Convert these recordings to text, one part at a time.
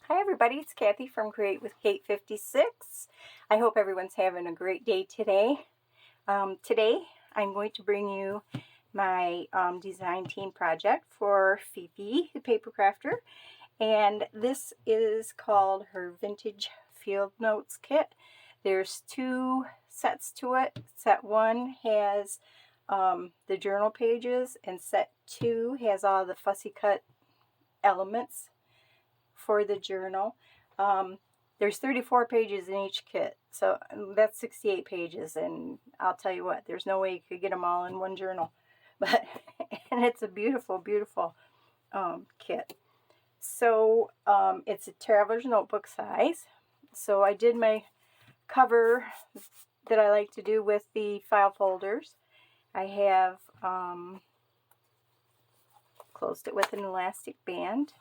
Hi everybody, it's Kathy from Create with Kate 56. I hope everyone's having a great day today. Today I'm going to bring you my design team project for Fifi, the paper crafter. And this is called her Vintage Field Notes Kit. There's two sets to it. Set 1 has the journal pages, and set 2 has all the fussy cut elements for the journal. There's 34 pages in each kit, so that's 68 pages, and I'll tell you what, there's no way you could get them all in one journal. But and it's a beautiful, beautiful kit. So it's a traveler's notebook size. So I did my cover that I like to do with the file folders. I have closed it with an elastic band.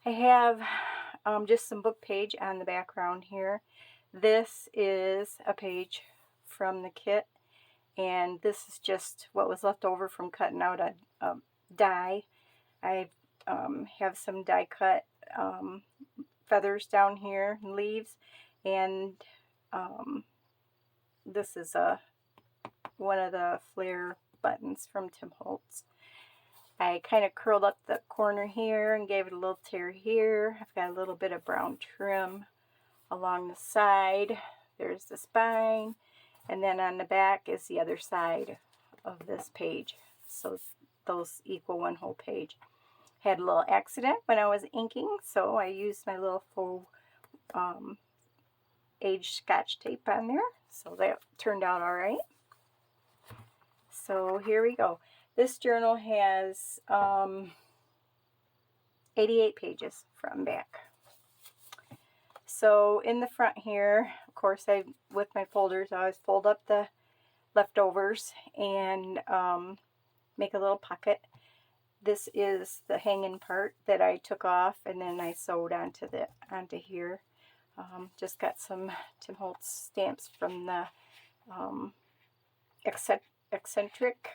I have just some book page on the background here. This is a page from the kit, and this is just what was left over from cutting out a die. I have some die cut feathers down here, leaves, and this is one of the flare buttons from Tim Holtz. I kind of curled up the corner here and gave it a little tear here. I've got a little bit of brown trim along the side. There's the spine, and then on the back is the other side of this page. So those equal one whole page. Had a little accident when I was inking, so I used my little faux aged Scotch tape on there. So that turned out all right. So here we go. This journal has 88 pages front and back. So in the front here, of course, with my folders, I always fold up the leftovers and make a little pocket. This is the hanging part that I took off, and then I sewed onto here. Just got some Tim Holtz stamps from the eccentric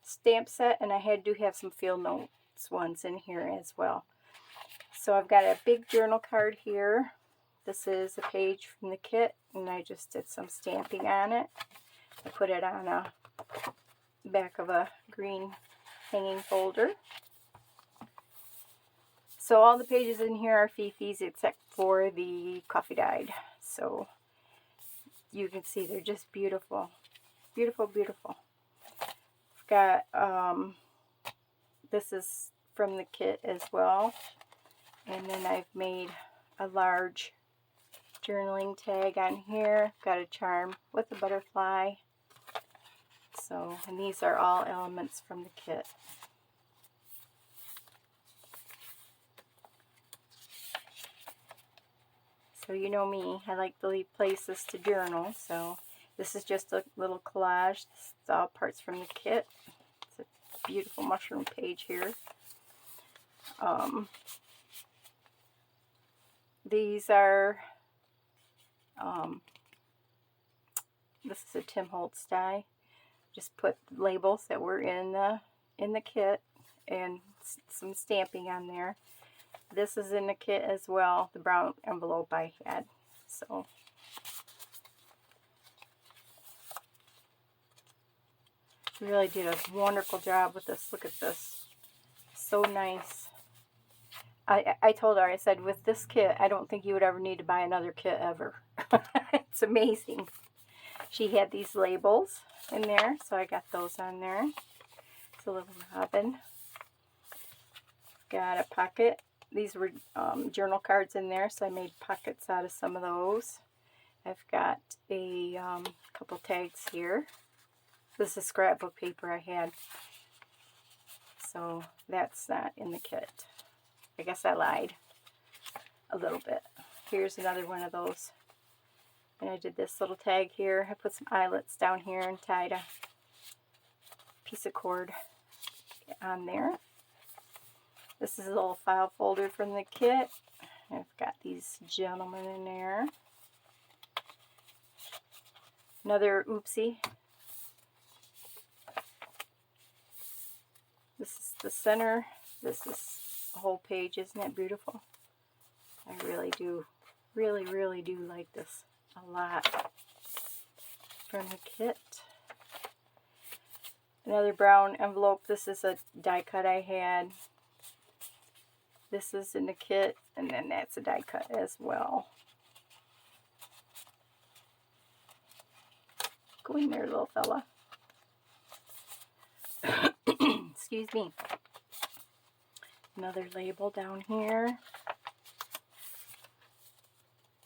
stamp set, and I do have some field notes ones in here as well. So I've got a big journal card here. This is a page from the kit, and I just did some stamping on it. I put it on a back of a green hanging folder. So all the pages in here are Fifi's except for the coffee dyed. So you can see they're just beautiful. Beautiful, beautiful. Got this is from the kit as well, and then I've made a large journaling tag on here. Got a charm with a butterfly. So, and these are all elements from the kit. So you know me, I like to leave places to journal, so this is just a little collage. This is all parts from the kit. It's a beautiful mushroom page here. These are, this is a Tim Holtz die. Just put labels that were in the kit and some stamping on there. This is in the kit as well, the brown envelope I had. So really did a wonderful job with this. Look at this. So nice. I told her, I said, with this kit, I don't think you would ever need to buy another kit ever. It's amazing. She had these labels in there, so I got those on there. It's a little robin. Got a pocket. These were journal cards in there, so I made pockets out of some of those. I've got a couple tags here. This is scrapbook paper I had, so that's not in the kit. I guess I lied a little bit. Here's another one of those. And I did this little tag here. I put some eyelets down here and tied a piece of cord on there. This is a little file folder from the kit. I've got these gentlemen in there. Another oopsie. This is the center. This is whole page. Isn't it beautiful? I really do, really do like this a lot. From the kit. Another brown envelope. This is a die cut I had. This is in the kit, and then that's a die cut as well. Go in there, little fella. Excuse me. Another label down here.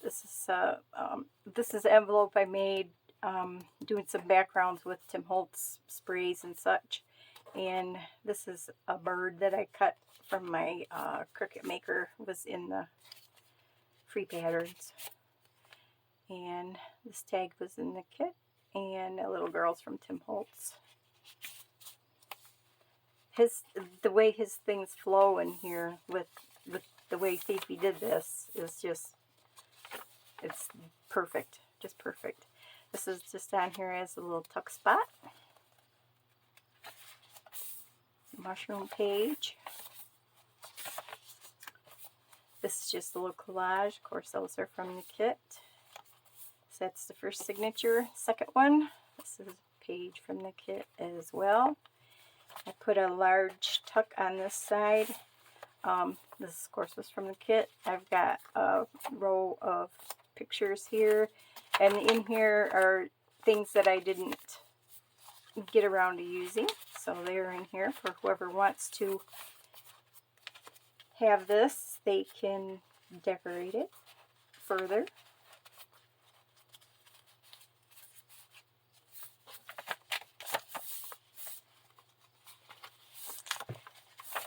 This is an envelope I made doing some backgrounds with Tim Holtz sprays and such. And this is a bird that I cut from my Cricut Maker. It was in the free patterns. And this tag was in the kit. And a little girl's from Tim Holtz. The way his things flow in here with the way Fifi did this is just, it's perfect. Just perfect. This is just down here as a little tuck spot. Mushroom page. This is just a little collage. Of course, those are from the kit. So that's the first signature. Second one, this is a page from the kit as well. I put a large tuck on this side. This, of course, was from the kit. I've got a row of pictures here. And in here are things that I didn't get around to using. So they're in here for whoever wants to have this. They can decorate it further.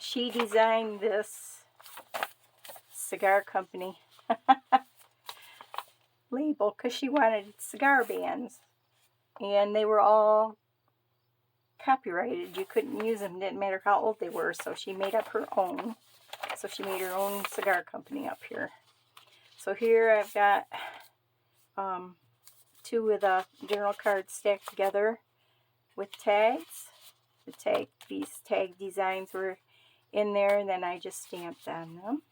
She designed this cigar company label because she wanted cigar bands, and they were all copyrighted. You couldn't use them, didn't matter how old they were, so she made up her own. So she made her own cigar company up here. So here I've got two of the journal cards stacked together with tags. These tag designs were in there, and then I just stamped on them.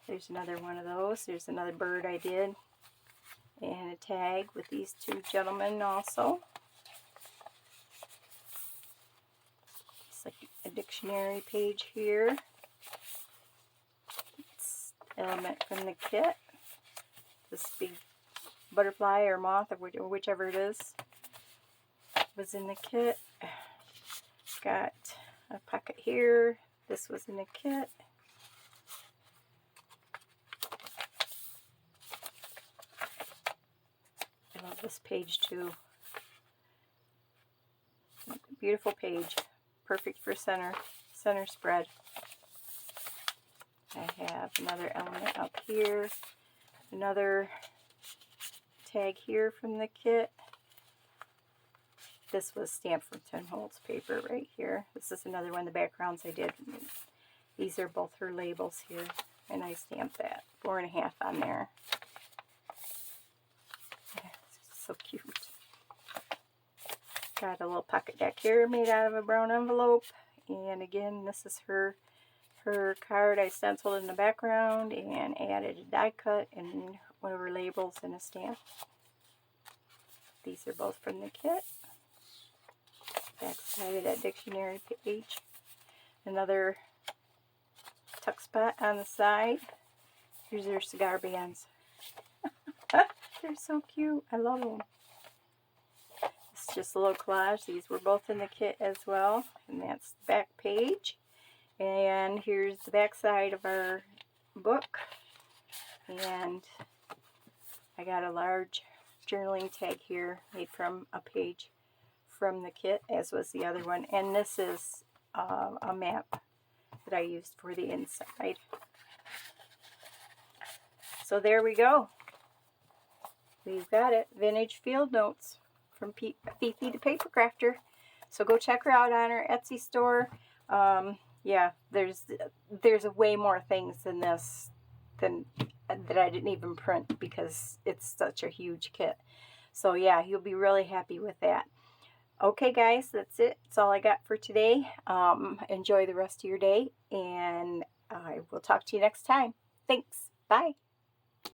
There's another one of those. There's another bird I did, and a tag with these two gentlemen also. It's like a dictionary page here. It's element from the kit. This big butterfly or moth or whichever it is was in the kit. Got a pocket here. This was in the kit. I love this page too. Beautiful page. Perfect for center spread. I have another element up here. Another tag here from the kit. This was stamped from Tim Holtz paper right here. This is another one of the backgrounds I did. These are both her labels here. And I stamped that 4.5 on there. So cute. Got a little pocket deck here made out of a brown envelope. And again, this is her card I stenciled in the background and added a die cut and one of her labels and a stamp. These are both from the kit. Back side of that dictionary page. Another tuck spot on the side. Here's their cigar bands. They're so cute. I love them. It's just a little collage. These were both in the kit as well. And that's the back page. And here's the back side of our book. And I got a large journaling tag here made from a page from the kit, as was the other one. And this is a map that I used for the inside. So there we go. We've got it. Vintage Field Notes from Fifi the Paper Crafter. So go check her out on her Etsy store. Yeah, there's way more things than this that I didn't even print because it's such a huge kit. So yeah, you'll be really happy with that. Okay, guys, that's it. That's all I got for today. Enjoy the rest of your day, and I will talk to you next time. Thanks. Bye.